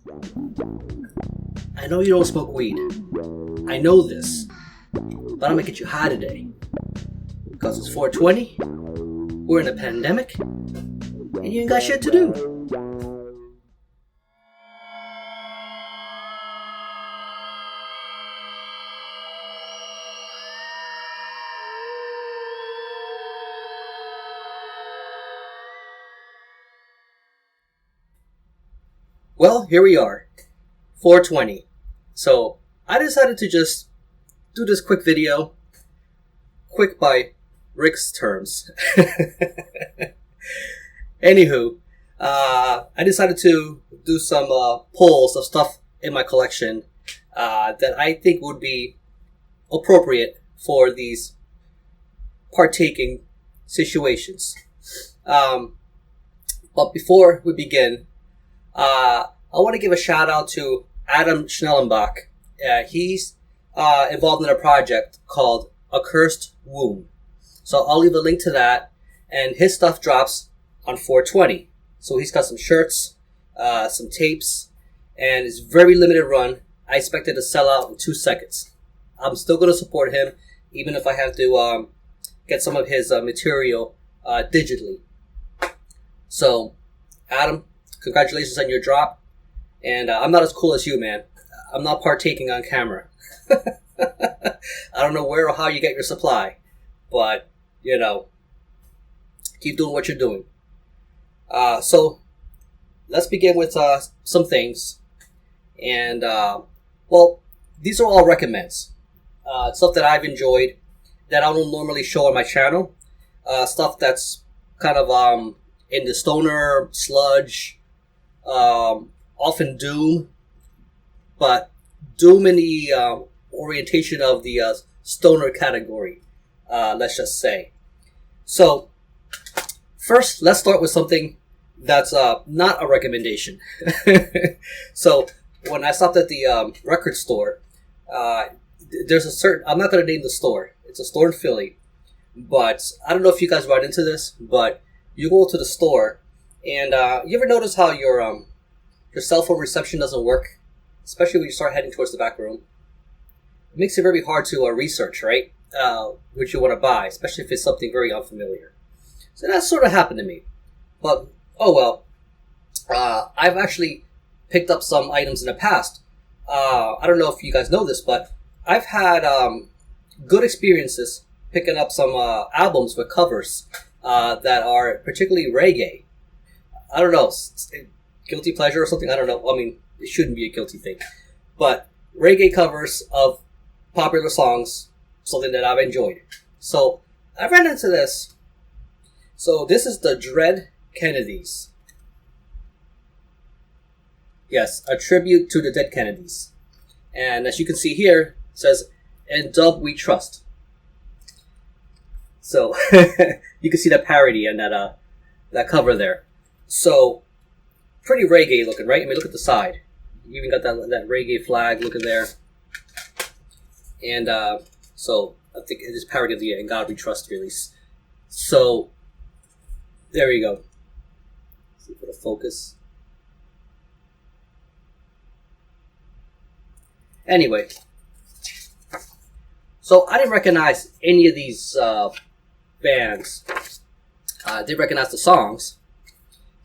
I know you don't smoke weed. I know this. But I'm gonna get you high today. Because it's 420, we're in a pandemic, and you ain't got shit to do. Well, here we are, 420. So I decided to just do this quick video, quick by Rick's terms. Anywho, I decided to do some pulls of stuff in my collection that I think would be appropriate for these partaking situations. But before we begin, I want to give a shout out to Adam Schnell. He's involved in a project called Accursed Womb. So I'll leave a link to that, and his stuff drops on 420. So he's got some shirts, some tapes, and it's very limited run. I expect it to sell out in 2 seconds. I'm still going to support him, even if I have to get some of his material digitally. So, Adam, congratulations on your drop. And I'm not as cool as you, man. I'm not partaking on camera. I don't know where or how you get your supply. But, you know, keep doing what you're doing. So, let's begin with some things. And, well, these are all recommends. Stuff that I've enjoyed that I don't normally show on my channel. Stuff that's kind of in the stoner, sludge, often doom, but doom in the orientation of the stoner category, let's just say. So, first, let's start with something that's not a recommendation. So, when I stopped at the record store, there's a certain, I'm not going to name the store, it's a store in Philly, but I don't know if you guys run into this, but you go to the store, and you ever notice how your cell phone reception doesn't work, especially when you start heading towards the back room? It makes it very hard to research, right? What you want to buy, especially if it's something very unfamiliar. So that sort of happened to me. But, oh well. I've actually picked up some items in the past. I don't know if you guys know this, but I've had good experiences picking up some albums with covers that are particularly reggae. I don't know, guilty pleasure or something, I don't know. I mean, it shouldn't be a guilty thing. But reggae covers of popular songs, something that I've enjoyed. So, I ran into this. So, this is the Dread Kennedys. Yes, a tribute to the dead Kennedys. And as you can see here, it says, "In Dub We Trust." So, you can see that parody and that cover there. So, pretty reggae looking, right? I mean, look at the side. You even got that reggae flag looking there. And so, I think it is parody of the "In God We Trust" release. So, there you go. Let's see for the focus. Anyway, so I didn't recognize any of these bands. I did recognize the songs.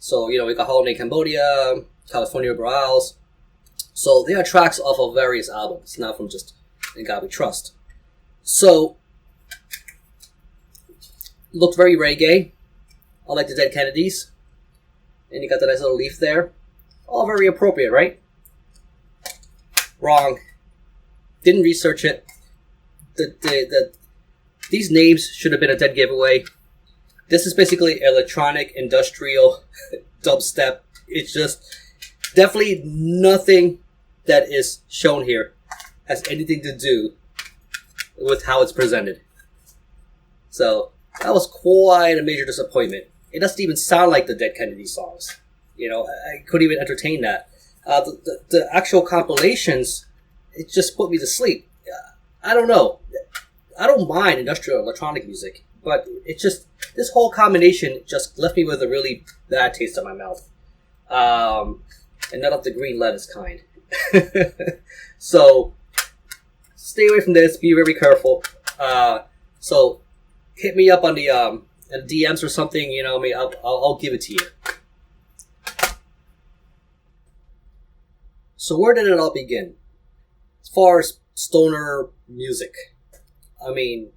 So, you know, we got Holiday in Cambodia, California Brawls. So they are tracks off of various albums, not from just In God We Trust. So, looked very reggae. I like the Dead Kennedys. And you got the nice little leaf there. All very appropriate, right? Wrong. Didn't research it. These names should have been a dead giveaway. This is basically electronic, industrial, dubstep. It's just definitely nothing that is shown here has anything to do with how it's presented. So that was quite a major disappointment. It doesn't even sound like the Dead Kennedy songs. You know, I couldn't even entertain that. The actual compilations, it just put me to sleep. I don't know. I don't mind industrial electronic music, but it just, this whole combination just left me with a really bad taste in my mouth. and not of the green lettuce kind. So stay away from this. Be very careful. So hit me up on the DMs or something. You know, I mean, I'll give it to you. So where did it all begin? As far as stoner music, I mean,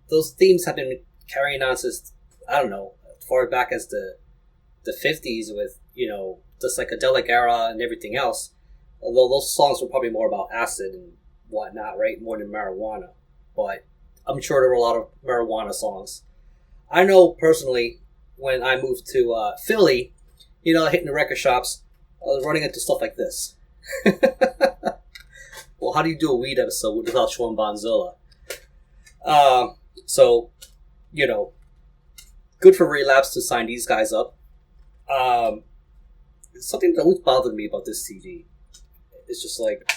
those themes have been carrying on since, I don't know, as far back as the 50s with, you know, the psychedelic era and everything else. Although those songs were probably more about acid and whatnot, right? More than marijuana. But I'm sure there were a lot of marijuana songs. I know personally, when I moved to Philly, you know, hitting the record shops, I was running into stuff like this. Well, how do you do a weed episode without showing Bonzilla? So, you know, good for Relapse to sign these guys up. Something that always bothered me about this CD. It's just like,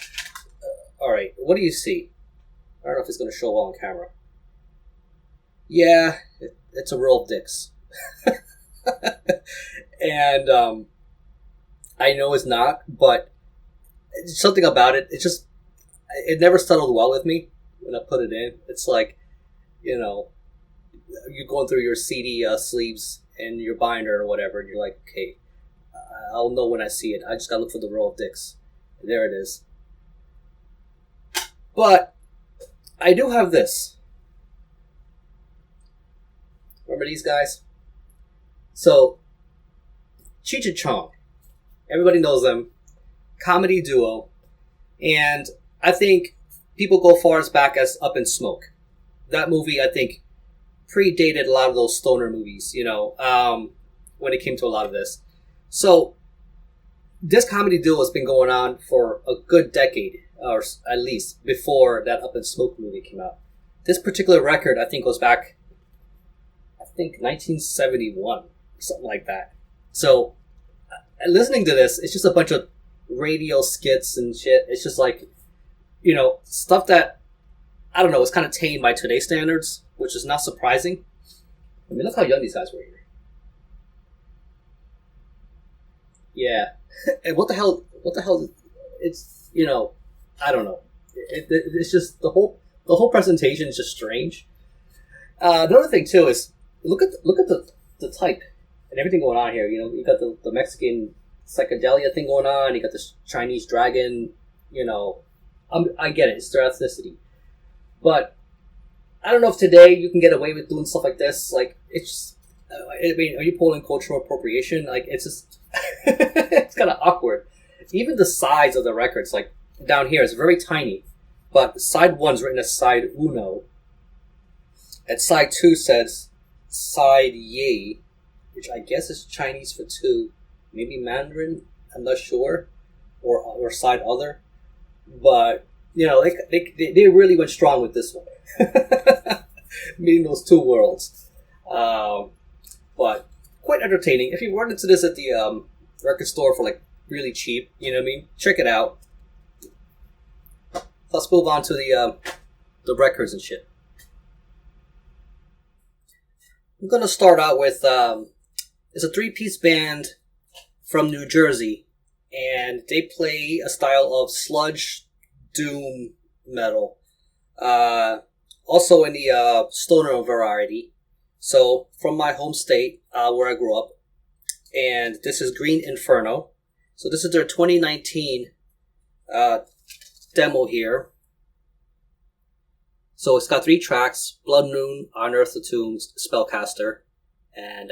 alright, what do you see? I don't know if it's going to show well on camera. Yeah, it's a row of dicks. And I know it's not, but something about it, it never settled well with me when I put it in. It's like, you know, you're going through your CD sleeves and your binder or whatever, and you're like, okay, I'll know when I see it. I just gotta look for the row of dicks. And there it is. But I do have this. Remember these guys? So, Cheech and Chong. Everybody knows them. Comedy duo. And I think people go far as back as Up in Smoke. That movie, I think, predated a lot of those stoner movies, you know, when it came to a lot of this. So, this comedy duo has been going on for a good decade, or at least before that Up in Smoke movie came out. This particular record, I think, goes back, 1971, something like that. So, listening to this, it's just a bunch of radio skits and shit. It's just like, you know, stuff that, I don't know, it's kind of tame by today's standards, which is not surprising. I mean, look how young these guys were here. Yeah. And what the hell, it's, you know, I don't know. It's just, the whole presentation is just strange. The other thing, too, is, look at the type and everything going on here. You know, you got the Mexican psychedelia thing going on, you got this Chinese dragon, you know, I get it, it's their ethnicity. But I don't know if today you can get away with doing stuff like this. Like, it's just, I mean, are you pulling cultural appropriation? Like, it's just, it's kind of awkward. Even the sides of the records, like, down here, is very tiny. But side 1's written as side uno. And side 2 says side ye, which I guess is Chinese for 2. Maybe Mandarin, I'm not sure. Or side other. But, you know, they really went strong with this one. Meeting those two worlds. But quite entertaining. If you run into this at the record store for like really cheap, you know what I mean? Check it out. Let's move on to the records and shit. I'm gonna start out with it's a 3-piece band from New Jersey, and they play a style of sludge doom metal. Also in the stoner variety. So from my home state, where I grew up, and this is Green Inferno. So this is their 2019 demo here. So it's got 3 tracks: Blood Moon, Unearth the Tombs, Spellcaster, and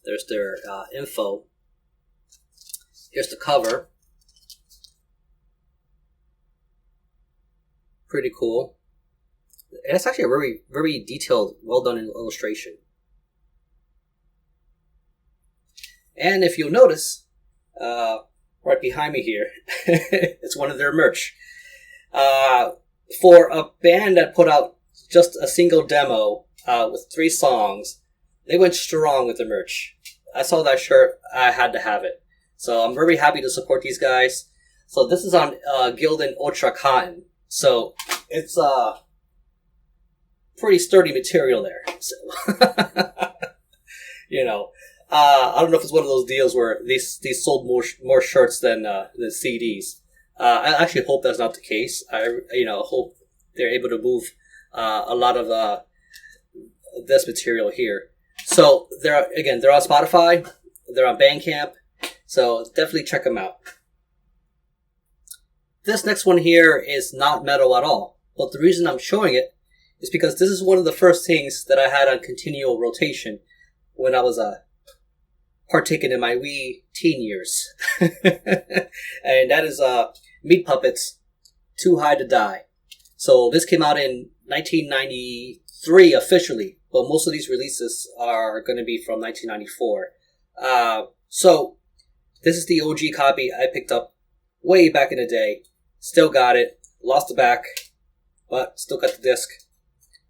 there's their info. Here's the cover. Pretty cool. And it's actually a very, very detailed, well done illustration. And if you'll notice, right behind me here, it's one of their merch. For a band that put out just a single demo with 3 songs, they went strong with the merch. I saw that shirt, I had to have it. So I'm very happy to support these guys. So this is on Gildan Ultra Cotton. So it's pretty sturdy material there. So you know, I don't know if it's one of those deals where these sold more shirts than CDs. I actually hope that's not the case. I hope they're able to move a lot of this material here. So they're on Spotify, they're on Bandcamp, so definitely check them out. This next one here is not metal at all, but the reason I'm showing it is because this is one of the first things that I had on continual rotation when I was partaking in my wee teen years. And that is Meat Puppets, Too High to Die. So this came out in 1993 officially, but most of these releases are going to be from 1994. So this is the OG copy I picked up way back in the day. Still got it. Lost the back, but still got the disc.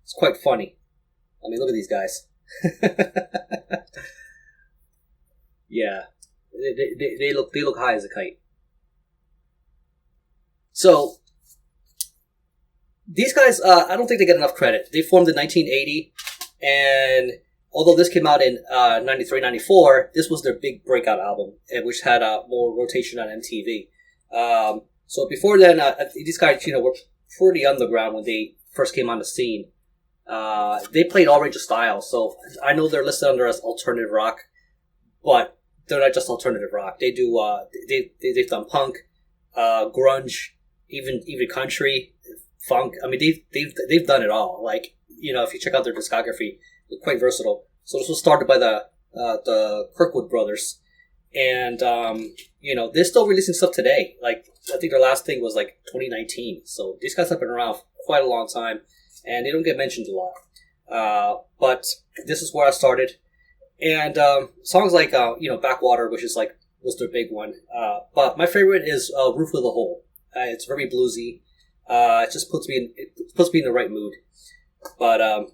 It's quite funny. I mean, look at these guys. Yeah, they look high as a kite. So these guys, I don't think they get enough credit. They formed in 1980, and although this came out in 93, 94, this was their big breakout album, which had more rotation on MTV. So before then, these guys, were pretty underground when they first came on the scene. They played all range of styles, so I know they're listed under as alternative rock, but they're not just alternative rock. They do they've done punk, grunge, even country, funk. I mean, they've done it all. Like, if you check out their discography, they're quite versatile. So this was started by the Kirkwood brothers, and they're still releasing stuff today. Like, I think their last thing was like 2019. So these guys have been around for quite a long time, and they don't get mentioned a lot. But this is where I started. And songs like Backwater, which is was their big one. But my favorite is Roof with a Hole. It's very bluesy. It just puts me in the right mood. But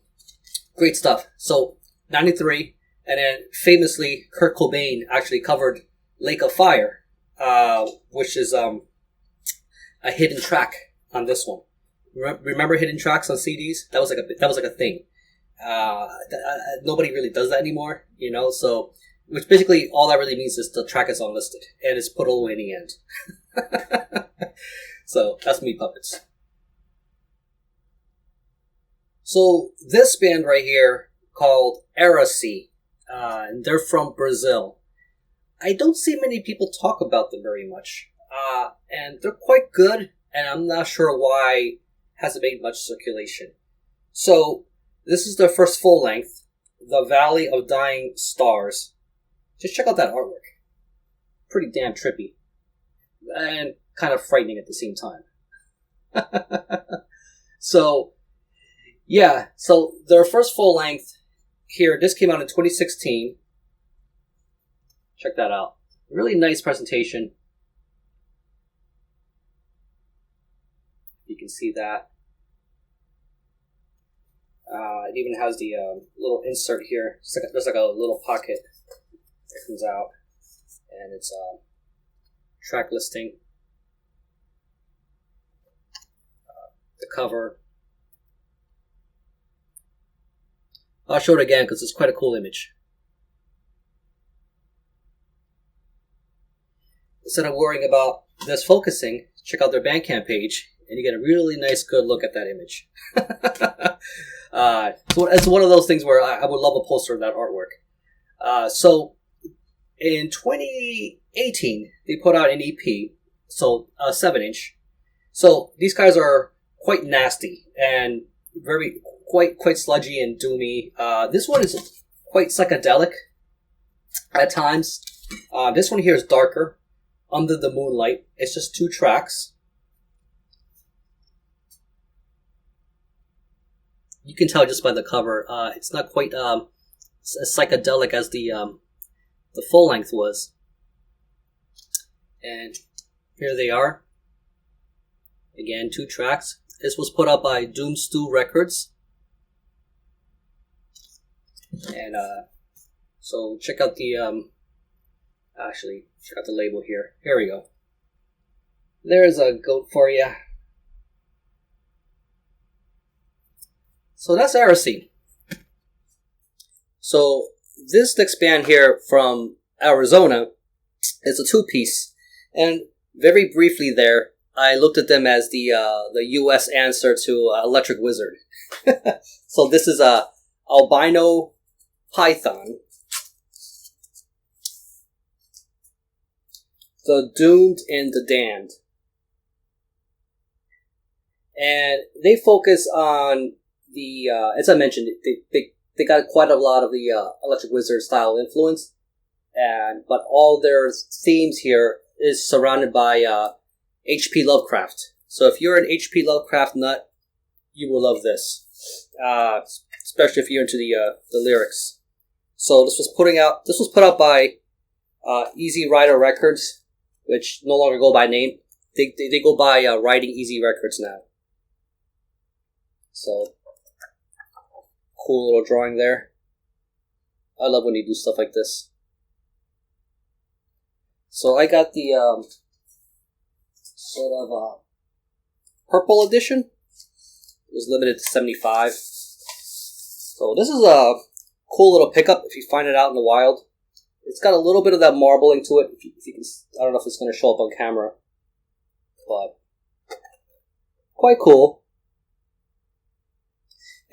great stuff. So 93, and then famously Kurt Cobain actually covered Lake of Fire, which is a hidden track on this one. Remember hidden tracks on CDs? That was like a thing. Nobody really does that anymore, so, which basically all that really means is the track is unlisted and it's put all the way in the end. So that's Meat Puppets. So this band right here called Erasy, and they're from Brazil. I don't see many people talk about them very much, and they're quite good, and I'm not sure why it hasn't made much circulation. So this is their first full length, The Valley of Dying Stars. Just check out that artwork. Pretty damn trippy. And kind of frightening at the same time. So their first full length here, this came out in 2016. Check that out. Really nice presentation. You can see that. It even has the little insert here. There's like a little pocket that comes out, and it's track listing, the cover. I'll show it again because it's quite a cool image. Instead of worrying about this focusing, check out their Bandcamp page, and you get a really nice, good look at that image. So it's one of those things where I would love a poster of that artwork. So in 2018, they put out an EP, so a 7-inch. So these guys are quite nasty and quite sludgy and doomy. This one is quite psychedelic at times. This one here is darker, Under the Moonlight. It's just 2 tracks. You can tell just by the cover, it's not quite as psychedelic as the full length was. And here they are. Again, 2 tracks. This was put up by Doom Stew Records. And so check out the check out the label here. Here we go. There's a goat for you. So that's Erasy. So this next band here from Arizona is a two-piece, and very briefly there, I looked at them as the U.S. answer to Electric Wizard. So this is a Albino Python, the Doomed and the Damned, and they focus on the as I mentioned, they got quite a lot of the Electric Wizard style influence, but all their themes here is surrounded by H.P. Lovecraft. So if you're an H.P. Lovecraft nut, you will love this, especially if you're into the lyrics. So this was put out by Easy Rider Records, which no longer go by name. They go by Writing Easy Records now. So cool little drawing there. I love when you do stuff like this. So I got the sort of purple edition. It was limited to 75. So this is a cool little pickup if you find it out in the wild. It's got a little bit of that marbling to it. If you can, I don't know if it's going to show up on camera, but quite cool.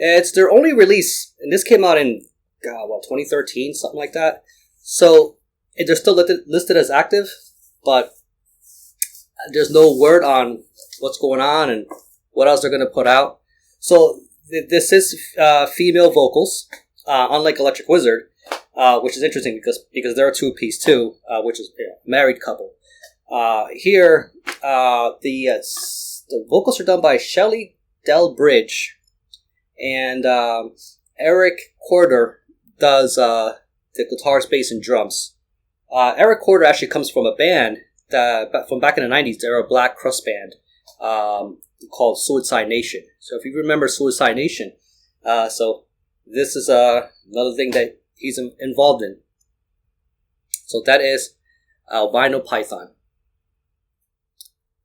It's their only release, and this came out in 2013, something like that. So they're still listed as active, but there's no word on what's going on and what else they're going to put out. So this is female vocals, unlike Electric Wizard, which is interesting because they're a two-piece too, which is a married couple. Here, the vocals are done by Shelley Delbridge, and Eric Corder does the guitars, bass, and drums. Eric Corder actually comes from a band from back in the 90s. They're a black crust band called Suicide Nation. So if you remember Suicide Nation, so this is another thing that he's involved in. So that is Albino Python.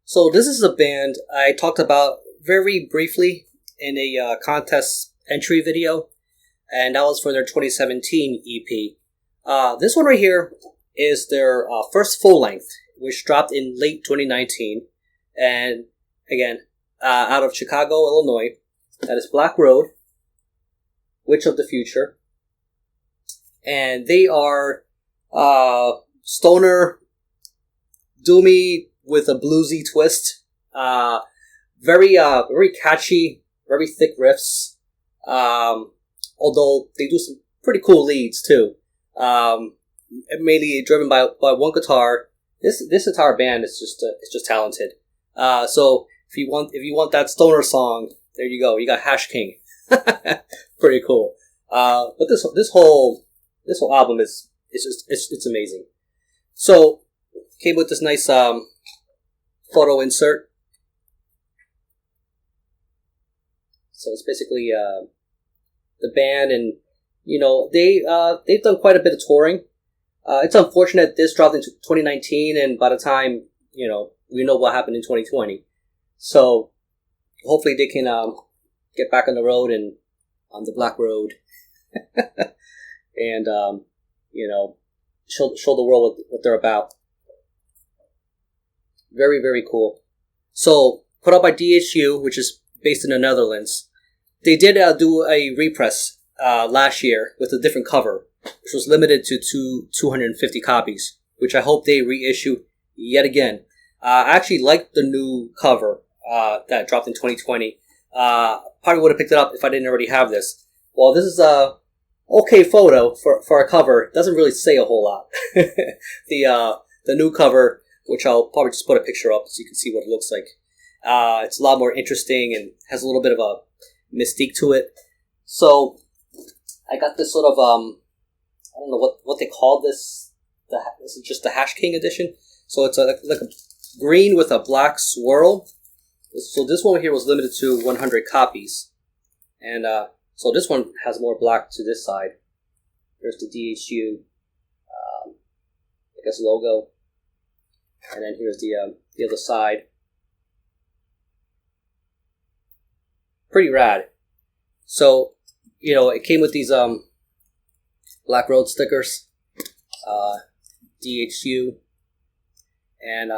So this is a band I talked about very briefly in a contest entry video, and that was for their 2017 EP. This one right here is their first full length, which dropped in late 2019, and again, out of Chicago, Illinois. That is Black Road, Witch of the Future, and they are stoner, doomy with a bluesy twist. Very catchy. Very thick riffs, although they do some pretty cool leads too. Mainly driven by one guitar. This entire band is just talented. So if you want that stoner song, there you go. You got Hash King, pretty cool. But this whole album is amazing. So came with this nice photo insert. So it's basically the band, and they've done quite a bit of touring. It's unfortunate this dropped in 2019, and by the time we know what happened in 2020. So hopefully they can get back on the road and on the Black Road, and show the world what they're about. Very, very cool. So put out by DHU, which is based in the Netherlands. They did do a repress last year with a different cover, which was limited to 250 copies, which I hope they reissue yet again. I actually liked the new cover that dropped in 2020. Probably would have picked it up if I didn't already have this. Well, this is a okay photo for a cover. It doesn't really say a whole lot. The new cover, which I'll probably just put a picture up so you can see what it looks like. It's a lot more interesting and has a little bit of a mystique to it. So I got this sort of I don't know what they call this. This is just the Hash King edition. So it's like a green with a black swirl. So this one here was limited to 100 copies, and so this one has more black to this side. There's the DHU, I guess, logo, and then here's the other side. Pretty rad. So, it came with these Black Road stickers, DHU, and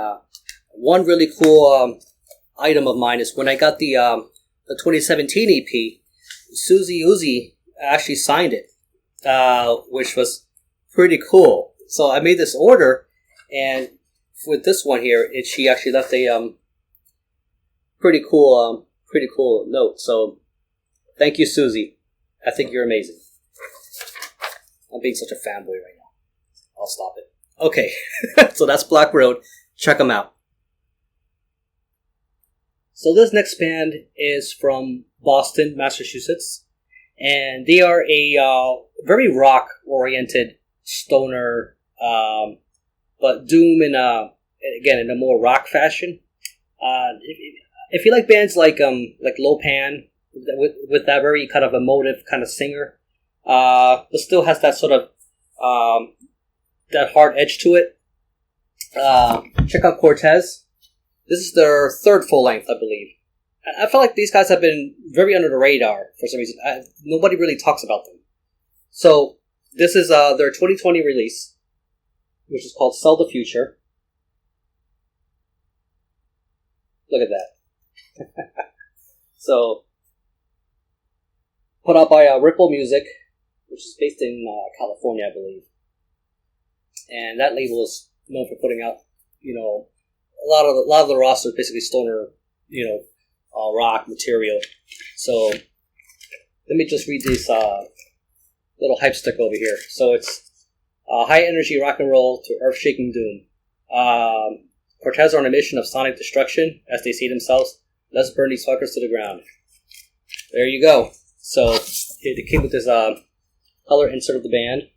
one really cool item of mine is when I got the 2017 EP, Susie Uzi actually signed it, which was pretty cool. So I made this order, and with this one here, she actually left a pretty cool note. So thank you, Susie. I think you're amazing. I'm being such a fanboy right now. I'll stop it. Okay, so that's Black Road. Check them out. So this next band is from Boston, Massachusetts, and they are a very rock-oriented stoner, but doom in a more rock fashion. If you like bands like Lopan, with that very kind of emotive kind of singer, but still has that sort of that hard edge to it, check out Cortez. This is their third full length, I believe. I feel like these guys have been very under the radar for some reason. Nobody really talks about them. So this is their 2020 release, which is called Sell the Future. Look at that. So, put out by Ripple Music, which is based in California, I believe. And that label is known for putting out, a lot of the roster is basically stoner, rock material. So let me just read this little hype stick over here. So it's high energy rock and roll to earth shaking doom. Cortez are on a mission of sonic destruction as they see themselves. Let's burn these fuckers to the ground. There you go. So it came with this color insert of the band.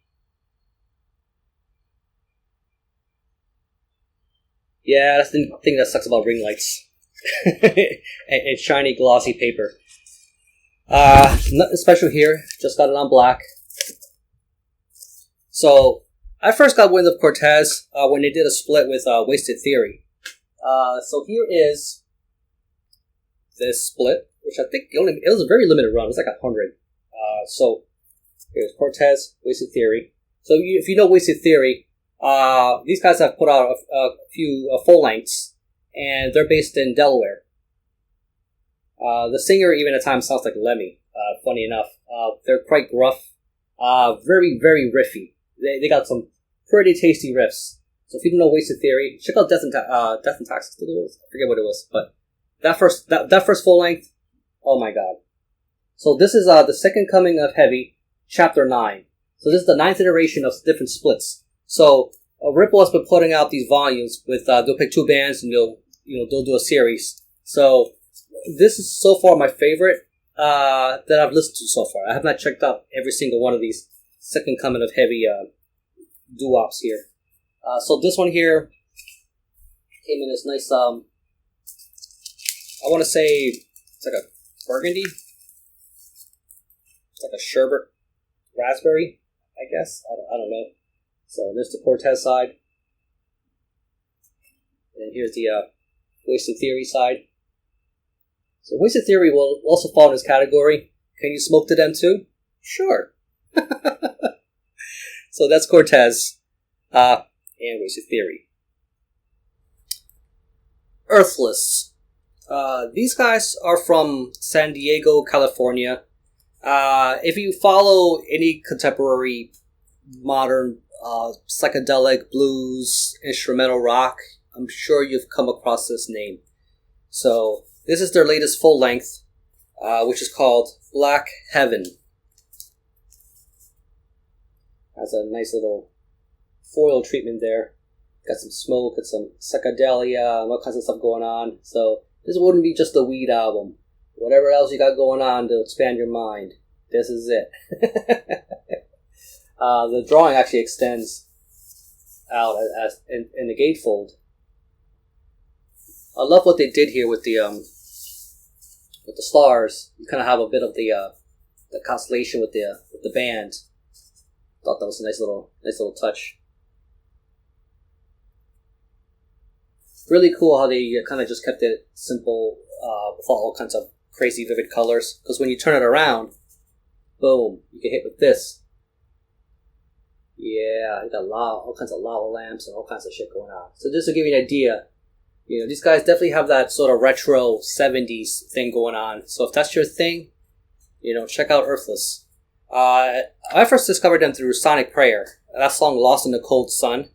Yeah, that's the thing that sucks about ring lights. It's shiny, glossy paper. Nothing special here. Just got it on black. So, I first got wind of Cortez when they did a split with Wasted Theory. So here is this split, which I think it was a very limited run. It was like 100. So here's Cortez, Wasted Theory. So if you know Wasted Theory, these guys have put out a few full lengths, and they're based in Delaware. The singer even at times sounds like Lemmy. Funny enough, they're quite gruff, very very riffy. They got some pretty tasty riffs. So if you don't know Wasted Theory, check out Death and Taxes. I forget what it was, but that first full length, oh my god. So this is the second coming of Heavy, Chapter 9. So this is the 9th iteration of different splits. So Ripple has been putting out these volumes with they'll pick two bands and they'll do a series. So this is so far my favorite that I've listened to so far. I have not checked out every single one of these second coming of Heavy doo-wops here. So this one here came in this nice I want to say it's like a burgundy. It's like a sherbet raspberry, I guess. I don't know. So there's the Cortez side. And here's the Wasted Theory side. So Wasted Theory will also fall in this category. Can you smoke to them too? Sure. So that's Cortez and Wasted Theory. Earthless. These guys are from San Diego, California. If you follow any contemporary, modern, psychedelic, blues, instrumental rock, I'm sure you've come across this name. So, this is their latest full length, which is called Black Heaven. Has a nice little foil treatment there. Got some smoke, got some psychedelia, and all kinds of stuff going on. So, this wouldn't be just a weed album. Whatever else you got going on to expand your mind, this is it. The drawing actually extends out as in the gatefold. I love what they did here with the stars. You kind of have a bit of the constellation with the band. Thought that was a nice little touch. Really cool how they kind of just kept it simple with all kinds of crazy vivid colors. Because when you turn it around, boom, you get hit with this. Yeah, you got all kinds of lava lamps and all kinds of shit going on. So just to give you an idea, these guys definitely have that sort of retro 70s thing going on. So if that's your thing, check out Earthless. I first discovered them through Sonic Prayer. That song, Lost in the Cold Sun.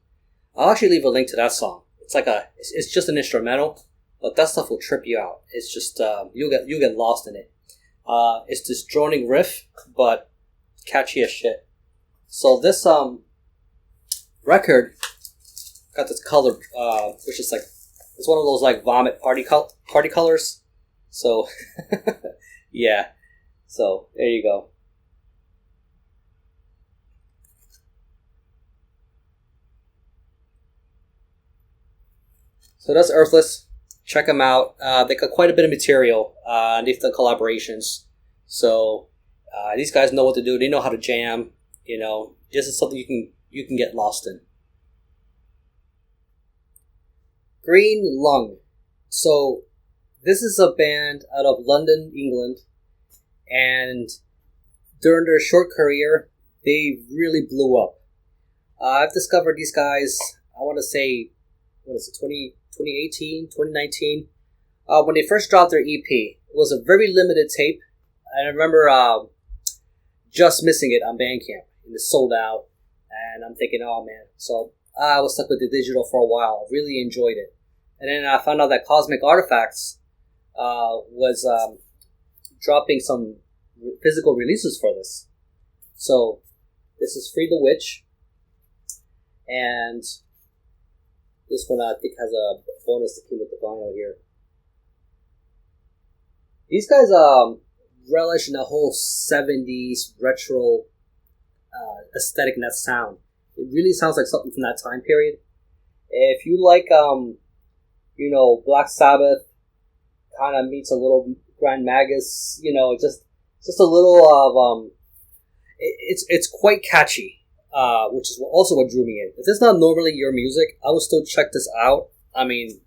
I'll actually leave a link to that song. It's just an instrumental, but that stuff will trip you out. It's just, you'll get lost in it. It's this droning riff, but catchy as shit. So this, record got this color, which is it's one of those vomit party colors. So, yeah. So, there you go. So that's Earthless. Check them out. They got quite a bit of material. They've done collaborations. So, these guys know what to do. They know how to jam. This is something you can get lost in. Green Lung. So, this is a band out of London, England. And during their short career, they really blew up. I've discovered these guys, I want to say, 2018, 2019. When they first dropped their EP, it was a very limited tape. And I remember just missing it on Bandcamp. It was sold out. And I'm thinking, oh man. So I was stuck with the digital for a while. I really enjoyed it. And then I found out that Cosmic Artifacts was dropping some physical releases for this. So this is Free the Witch. And this one I think has a bonus that came with the vinyl here. These guys relish in the whole 70s retro aesthetic and that sound. It really sounds like something from that time period. If you like, Black Sabbath kind of meets a little Grand Magus, just a little of it's quite catchy. Which is also what drew me in. If this is not normally your music, I would still check this out. I mean,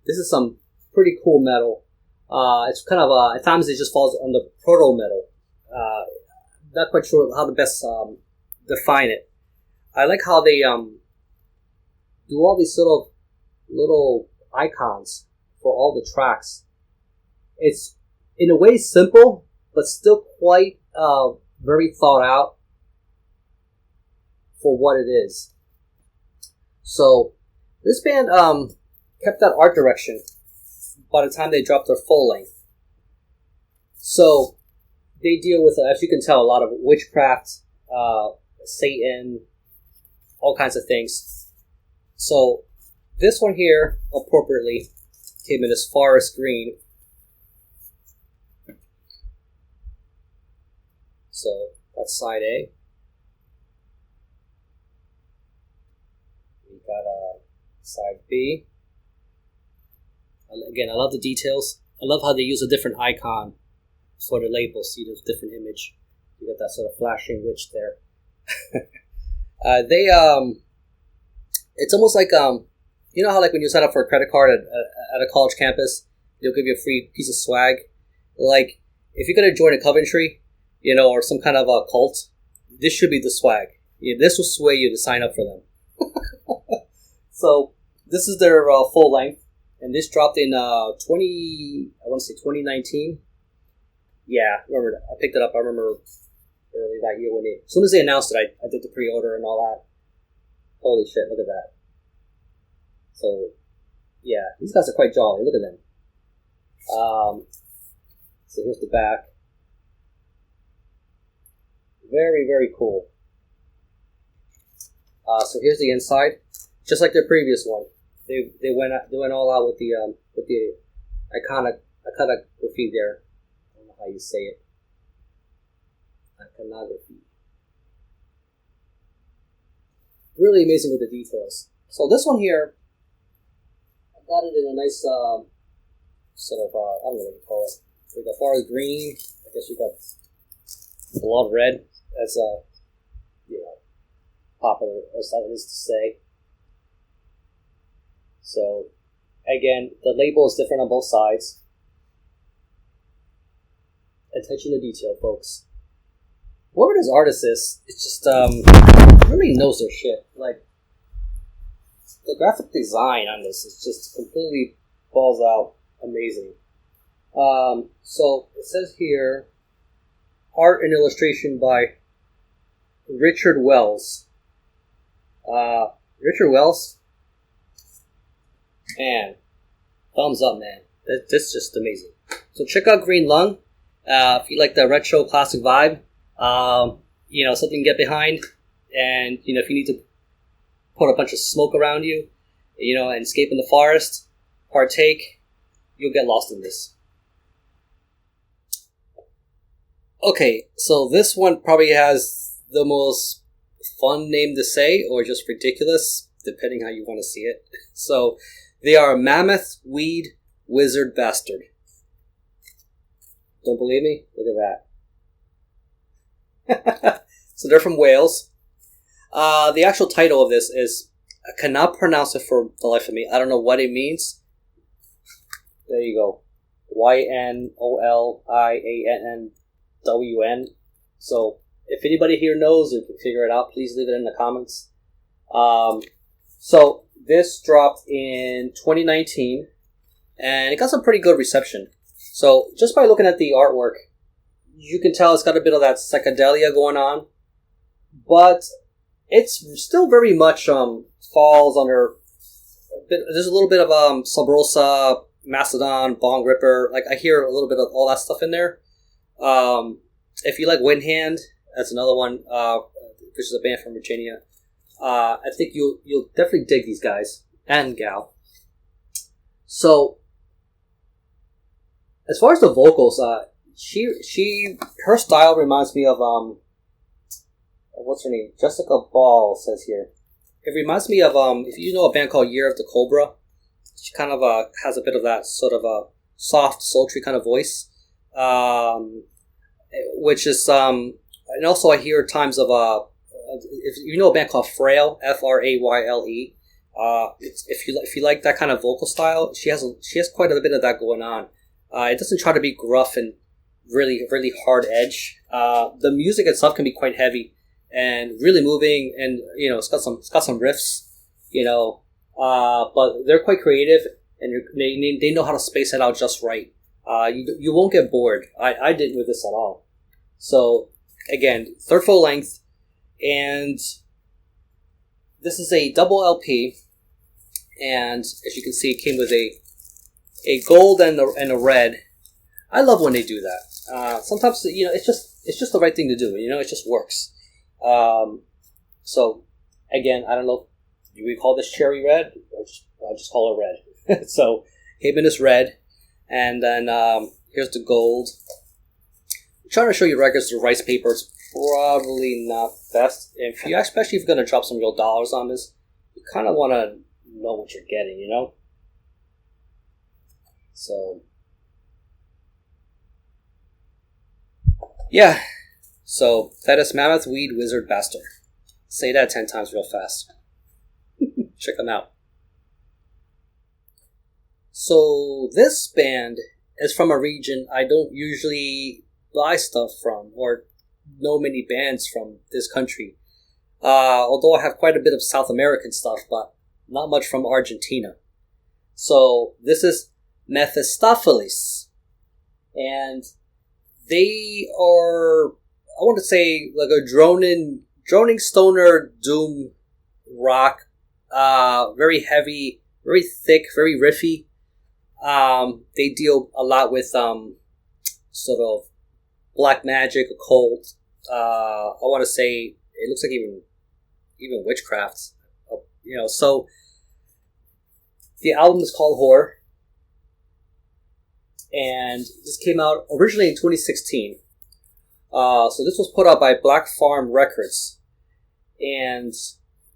this is some pretty cool metal. It's kind of, at times it just falls under proto metal. Not quite sure how to best define it. I like how they do all these sort of little icons for all the tracks. It's, in a way, simple, but still quite very thought out for what it is. So this band kept that art direction by the time they dropped their full length. So they deal with, as you can tell, a lot of witchcraft, Satan, all kinds of things. So this one here, appropriately, came in this forest green. So that's side A. Got side B. Again, I love the details. I love how they use a different icon for the label. See the different image. You got that sort of flashing witch there. It's almost like you know how when you sign up for a credit card at a college campus, they'll give you a free piece of swag. Like if you're gonna join a Coventry, or some kind of a cult, this should be the swag. This will sway you to sign up for them. So this is their full length, and this dropped in 2019. Yeah, remember that. I picked it up. I remember early that year as soon as they announced it, I did the pre-order and all that. Holy shit! Look at that. So yeah, these guys are quite jolly. Look at them. So here's the back. Very, very cool. So here's the inside. Just like their previous one, they went all out with the iconography there. I don't know how you say it. Iconography. Really amazing with the details. So this one here, I got it in a nice sort of I don't know what you call it. We got forest green. I guess you got blood red. That's popular as that is to say. So, again, the label is different on both sides. Attention to detail, folks. whoever this artist is, it's just really knows their shit. Like the graphic design on this is just completely balls out amazing. So it says here, art and illustration by Richard Wells. Richard Wells, man, thumbs up, man. This is just amazing. So check out Green Lung. If you like the retro classic vibe, something to get behind, and if you need to put a bunch of smoke around you, and escape in the forest, partake, you'll get lost in this. Okay, so this one probably has the most fun name to say, or just ridiculous, depending how you want to see it. So, they are Mammoth, Weed, Wizard, Bastard. Don't believe me? Look at that. So they're from Wales. The actual title of this is, I cannot pronounce it for the life of me. I don't know what it means. There you go. YNOLIANNWN. So, if anybody here knows or can figure it out, please leave it in the comments. So, this dropped in 2019, and it got some pretty good reception. So, just by looking at the artwork, you can tell it's got a bit of that psychedelia going on, but it's still very much falls under there's a little bit of Sub Rosa, Mastodon, Bong Ripper. Like, I hear a little bit of all that stuff in there. If you like Windhand, that's another one, which is a band from Virginia. I think you'll definitely dig these guys and gal. So, as far as the vocals, her style reminds me of what's her name? Jessica Ball says here. It reminds me of if you know a band called Year of the Cobra. She kind of has a bit of that sort of a soft, sultry kind of voice, which is and also I hear times of if you know a band called Frail, Frayle. If you like that kind of vocal style, she has quite a bit of that going on. It doesn't try to be gruff and really really hard edge. The music itself can be quite heavy and really moving, and it's got some riffs, but they're quite creative, and they know how to space it out just right. You won't get bored. I didn't with this at all. So again, third full length, and this is a double LP, and as you can see, it came with a gold and a red. I love when they do that. Sometimes it's just the right thing to do. It just works. So again, I don't know. Do we call this cherry red? I'll just call it red. So came in this red, and then here's the gold. I'm trying to show you records through rice paper. It's probably not best. Especially if you're going to drop some real dollars on this, you kind of want to know what you're getting, So, yeah. So, that is Mammoth, Weed, Wizard, Bastard. Say that 10 times real fast. Check them out. So, this band is from a region I don't usually buy stuff from or know many bands from this country. Although I have quite a bit of South American stuff, but not much from Argentina. So, this is Mephistofeles. And they are, I want to say, like a droning stoner doom rock. Very heavy, very thick, very riffy. They deal a lot with sort of black magic, occult. I want to say it looks like even witchcraft. So the album is called Horror, and this came out originally in 2016. So this was put out by Black Farm Records, and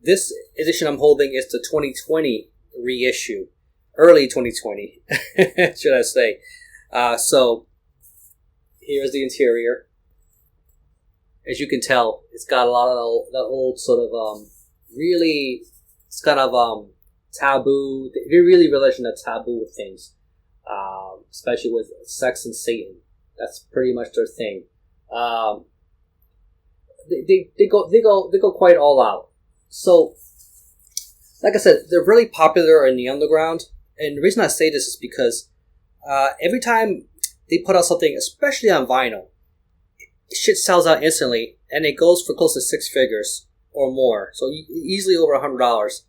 this edition I'm holding is the 2020 reissue, early 2020, should I say. So here's the interior. As you can tell, it's got a lot of the old sort of really, it's kind of taboo. They're really religion that taboo with things, especially with sex and Satan. That's pretty much their thing. they go quite all out. So, like I said, they're really popular in the underground, and the reason I say this is because every time they put out something, especially on vinyl, shit sells out instantly, and it goes for close to six figures or more. So easily over $100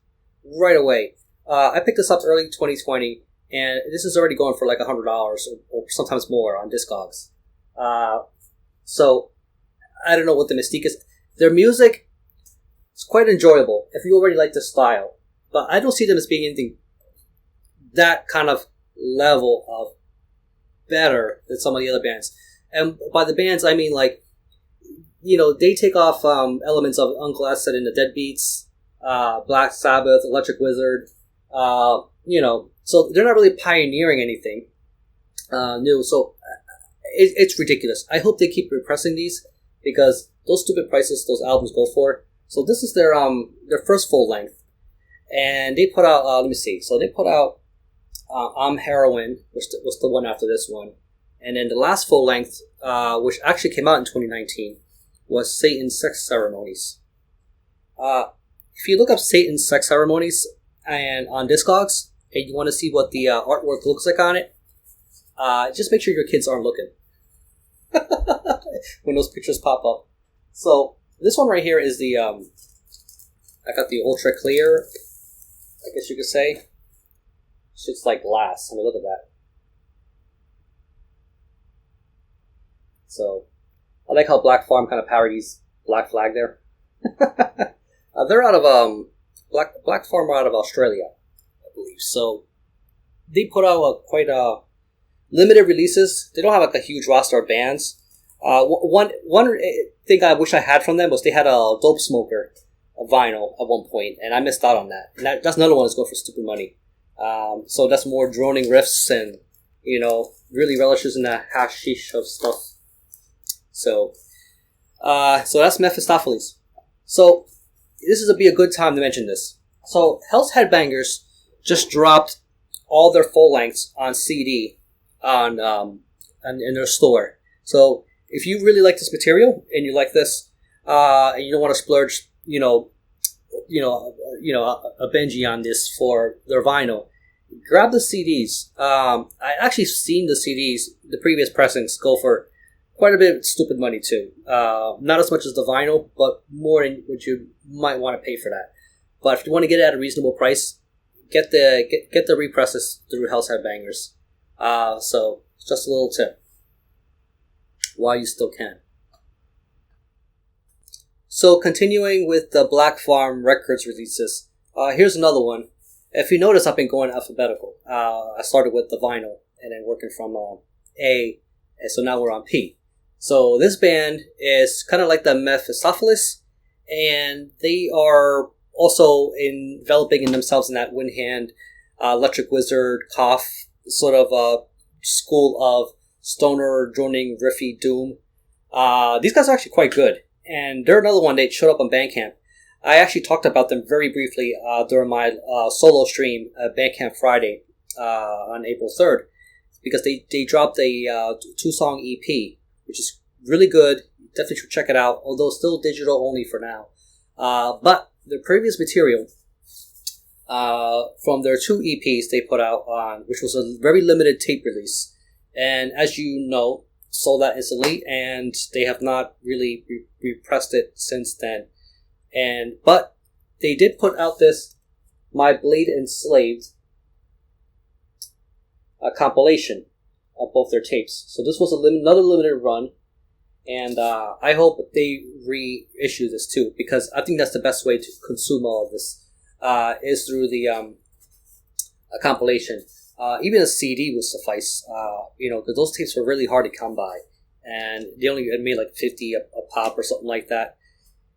right away. I picked this up early 2020, and this is already going for like $100 or sometimes more on Discogs. So I don't know what the mystique is. Their music is quite enjoyable if you already like the style, but I don't see them as being anything that kind of level of better than some of the other bands. And by the bands, I mean like, they take off elements of Uncle Acid and the Deadbeats, Black Sabbath, Electric Wizard, so they're not really pioneering anything new. So it's ridiculous. I hope they keep repressing these because those stupid prices those albums go for. So this is their first full length, and they put out. Let me see. So they put out I'm Heroin, which was the one after this one, and then the last full length, which actually came out in 2019, was Satan's Sex Ceremonies. If you look up Satan's Sex Ceremonies and on Discogs, and you want to see what the artwork looks like on it, just make sure your kids aren't looking when those pictures pop up. So this one right here is the I got the ultra clear, I guess you could say. Shit's like glass. I mean, look at that. So I like how Black Farm kind of parodies Black Flag there. They're out of Black Farm are out of Australia, I believe. So they put out quite limited releases. They don't have like a huge roster of bands. One thing I wish I had from them was they had a Dope Smoker, a vinyl at one point, and I missed out on that. And that's another one that's going for stupid money. So that's more droning riffs and really relishes in the hashish of stuff. So that's Mephistofeles. So this is be a good time to mention this. So Hell's Headbangers just dropped all their full lengths on CD in their store. So if you really like this material and you like this, and you don't want to splurge, a Benji on this for their vinyl, grab the CDs. I actually seen the CDs, the previous pressings, go for quite a bit of stupid money too. Not as much as the vinyl, but more than what you might want to pay for that. But if you want to get it at a reasonable price, get the represses through Hell's Headbangers. So just a little tip while you still can. So continuing with the Black Farm Records releases, here's another one. If you notice, I've been going alphabetical. I started with the vinyl and then working from A, and so now we're on P. So this band is kind of like the Mephistofeles, and they are also enveloping in themselves in that Wind Hand, Electric Wizard, Cough sort of school of stoner, droning, riffy doom. These guys are actually quite good, and they're another one that showed up on Bandcamp. I actually talked about them very briefly during my solo stream at Bandcamp Friday on April 3rd, because they dropped a 2-song EP, which is really good. Definitely should check it out, although still digital only for now. But the previous material from their 2 EPs they put out on, which was a very limited tape release, and as you know, sold out instantly, and they have not really repressed it since then. But they did put out this My Blade Enslaved compilation of both their tapes. So this was another limited run, and I hope they reissue this too, because I think that's the best way to consume all of this is through the a compilation. Even a CD would suffice, because those tapes were really hard to come by, and they only made like 50 a pop or something like that.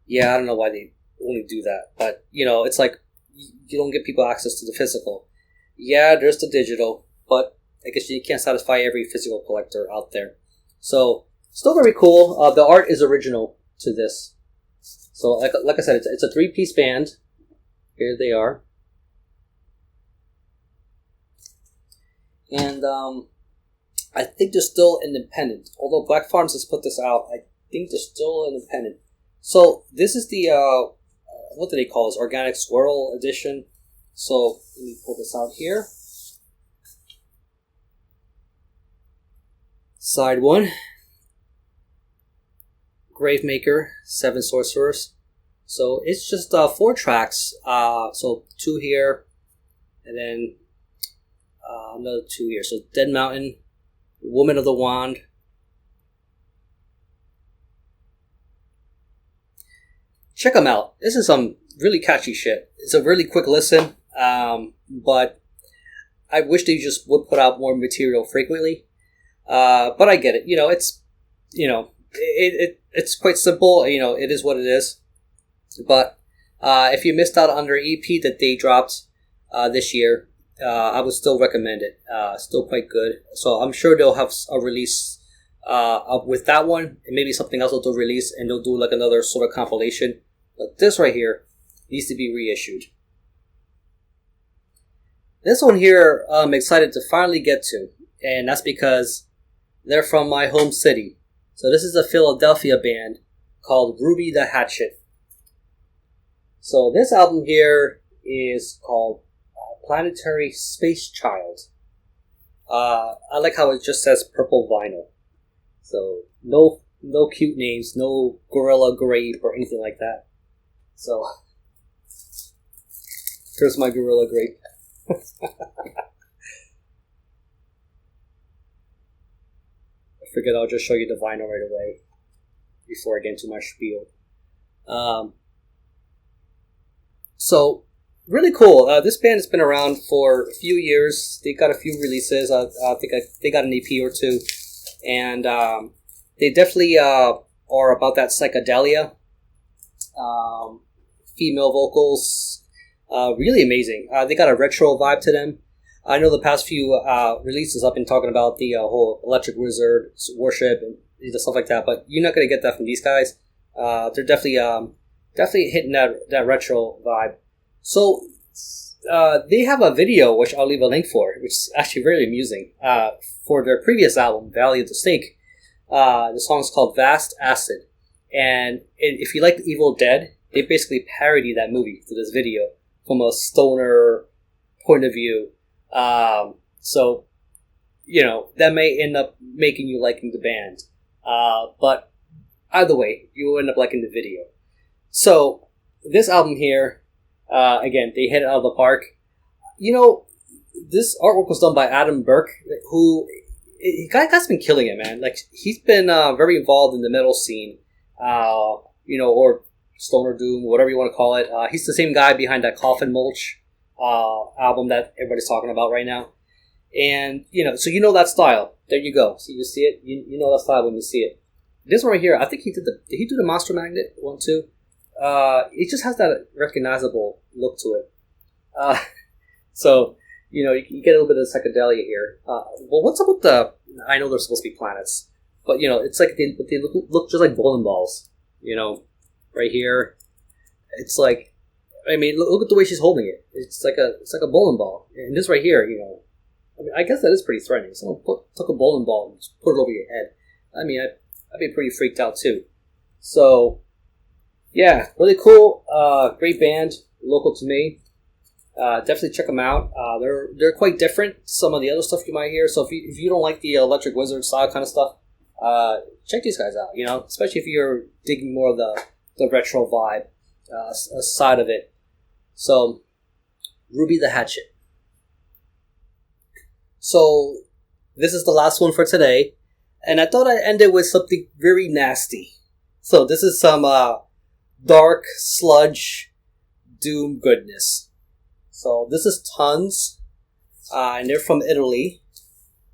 Yeah, I don't know why they only do that, but it's like you don't get people access to the physical. Yeah, there's the digital, but I guess you can't satisfy every physical collector out there. So still very cool. The art is original to this. So like I said, it's a 3-piece band. Here they are. And I think they're still independent. Although Black Farms has put this out, I think they're still independent. So this is the what do they call this? Organic Swirl edition. So let me pull this out here. Side 1. Gravemaker, 7 sorcerers. So it's just 4 tracks. So 2 here, and then another 2 here. So Dead Mountain, Woman of the Wand. Check them out. This is some really catchy shit. It's a really quick listen, but I wish they just would put out more material frequently. But I get it. It's it's quite simple. It is what it is. But if you missed out on their EP that they dropped this year, I would still recommend it. Still quite good. So I'm sure they'll have a release with that one, and maybe something else they'll release, and they'll do like another sort of compilation. But this right here needs to be reissued. This one here I'm excited to finally get to, and that's because they're from my home city. So this is a Philadelphia band called Grooooovy the Hatchet. So this album here is called Planetary Space Child. I like how it just says purple vinyl. So no cute names, no Gorilla Grape or anything like that. So here's my Gorilla Grape. I figured I'll just show you the vinyl right away before I get into my spiel. So really cool. This band has been around for a few years. They got a few releases. I think they got an EP or 2, and they definitely are about that psychedelia. Female vocals, really amazing. They got a retro vibe to them. I know the past few releases I've been talking about the whole Electric Wizard worship and stuff like that, but you're not going to get that from these guys. They're definitely hitting that retro vibe. So they have a video, which I'll leave a link for, which is actually very amusing, for their previous album, Valley of the Snake. The song is called Vast Acid. And if you like Evil Dead, they basically parody that movie through this video from a stoner point of view. So, that may end up making you liking the band. But either way, you will end up liking the video. So, this album here, again, they hit it out of the park. This artwork was done by Adam Burke, who, guy's been killing it, man. Like, he's been very involved in the metal scene, or stoner doom, whatever you want to call it. He's the same guy behind that Coffin Mulch album that everybody's talking about right now. And, so that style. There you go. So you see it? You know that style when you see it. This one right here, I think did he do the Monster Magnet one too? It just has that recognizable look to it. So, you get a little bit of psychedelia here. Well, what's up with I know they're supposed to be planets, but, it's like they look just like bowling balls, right here. It's like, look at the way she's holding it. It's like a bowling ball. And this right here, I guess that is pretty threatening. Someone took a bowling ball and just put it over your head. I'd be pretty freaked out too. So, yeah, really cool. Great band, local to me. Definitely check them out. They're quite different. Some of the other stuff you might hear. So if you don't like the Electric Wizard style kind of stuff, check these guys out. Especially if you're digging more of the retro vibe side of it. So, Grooooovy the Hatchet. So, this is the last one for today, and I thought I'd end it with something very nasty. So, this is some dark sludge doom goodness. So, this is Tons, and they're from Italy.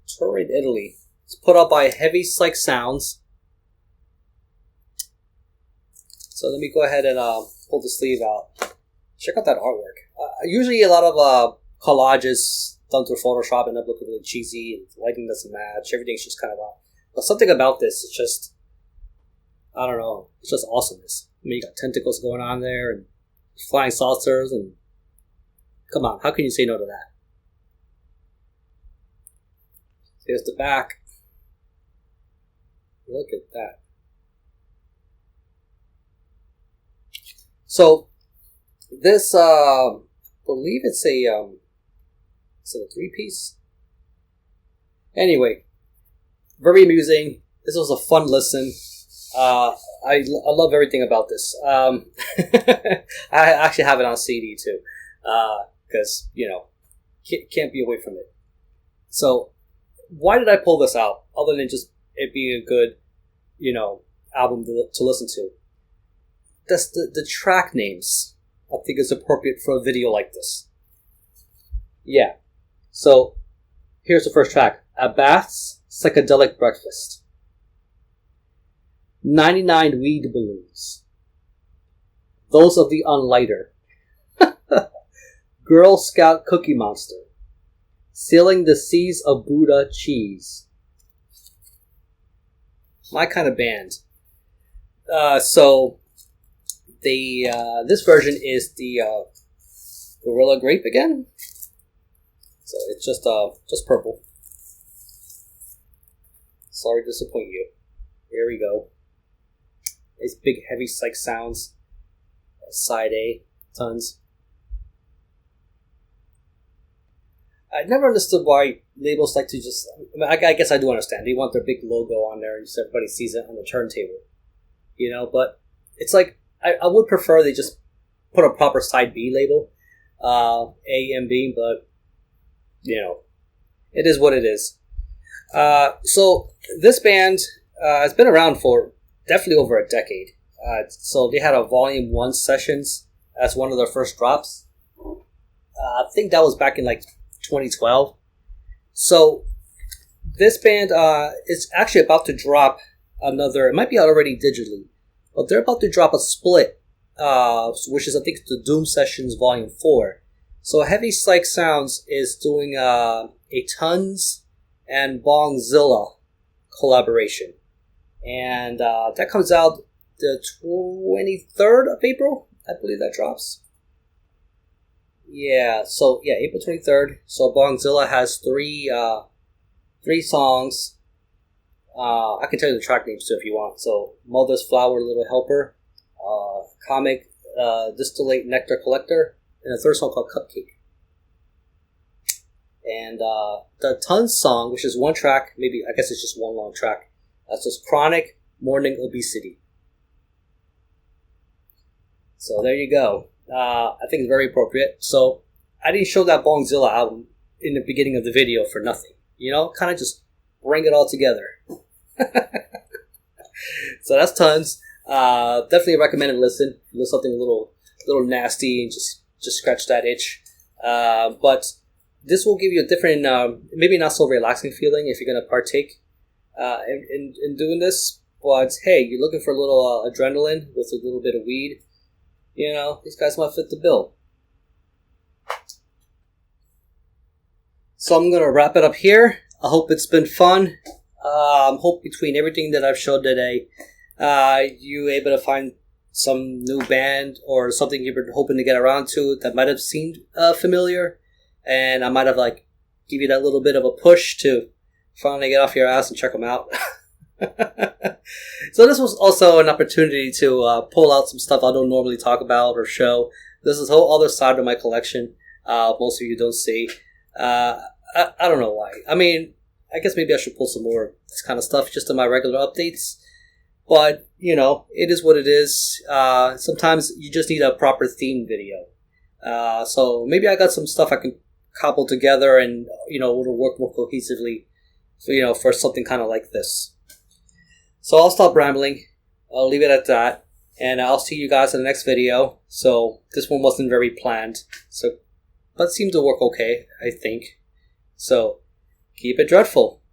Turin, Italy. It's put out by Heavy Psych Sounds. So, let me go ahead and pull the sleeve out. Check out that artwork. Usually a lot of collages done through Photoshop end up looking really cheesy, and lighting doesn't match, everything's just kind of off. But something about this is just, I don't know, it's just awesomeness. You got tentacles going on there, and flying saucers, and come on, how can you say no to that? Here's the back. Look at that. So this, believe it's a, is it a 3-piece? Anyway, very amusing. This was a fun listen. I love everything about this. I actually have it on CD too, because can't be away from it. So, why did I pull this out? Other than just it being a good, album to listen to. That's the track names. I think is appropriate for a video like this. Yeah. So, here's the first track: Abath's Psychedelic Breakfast. 99 Weed Balloons. Those of the Unlighter. Girl Scout Cookie Monster. Sailing the Seas of Buddha Cheese. My kind of band. So this version is the Gorilla Grape again. So it's just purple. Sorry to disappoint you. Here we go. These big heavy psych sounds. Side A, tons. I never understood why labels like to just... I guess I do understand. They want their big logo on there so everybody sees it on the turntable. But it's like, I would prefer they just put a proper side B label. A and B, but, it is what it is. So, this band has been around for definitely over a decade. So they had a Volume 1 sessions as one of their first drops. I think that was back in 2012. So this band is actually about to drop another, it might be out already digitally, but they're about to drop a split, which is I think the Doom Sessions Volume 4. So Heavy Psych Sounds is doing a Tons and Bongzilla collaboration. And that comes out the 23rd of April, I believe that drops. Yeah, so April 23rd. So Bongzilla has three songs. I can tell you the track names too if you want. So Mother's Flower, Little Helper, Comic Distillate Nectar Collector, and a third song called Cupcake. And the Tons song, which is one track, maybe I guess it's just one long track. That's just Chronic Morning Obesity. So there you go. I think it's very appropriate. So I didn't show that Bongzilla album in the beginning of the video for nothing. Kind of just bring it all together. So that's Tons. Definitely a recommended listen. There's something a little nasty and just scratch that itch. But this will give you a different, maybe not so relaxing feeling if you're going to partake in doing this. But hey, you're looking for a little adrenaline with a little bit of weed. These guys might fit the bill. So I'm going to wrap it up here. I hope it's been fun. Hope between everything that I've showed today, you able to find some new band or something you've been hoping to get around to that might have seemed familiar. And I might have give you that little bit of a push to finally get off your ass and check them out. So this was also an opportunity to pull out some stuff I don't normally talk about or show. This is a whole other side of my collection. Most of you don't see. I don't know why. I mean, I guess maybe I should pull some more of this kind of stuff just in my regular updates. But, it is what it is. Sometimes you just need a proper theme video. So maybe I got some stuff I can cobble together and, it'll work more cohesively, for something kind of like this. So I'll stop rambling. I'll leave it at that. And I'll see you guys in the next video. So this one wasn't very planned. But it seemed to work okay, I think. So keep it dreadful.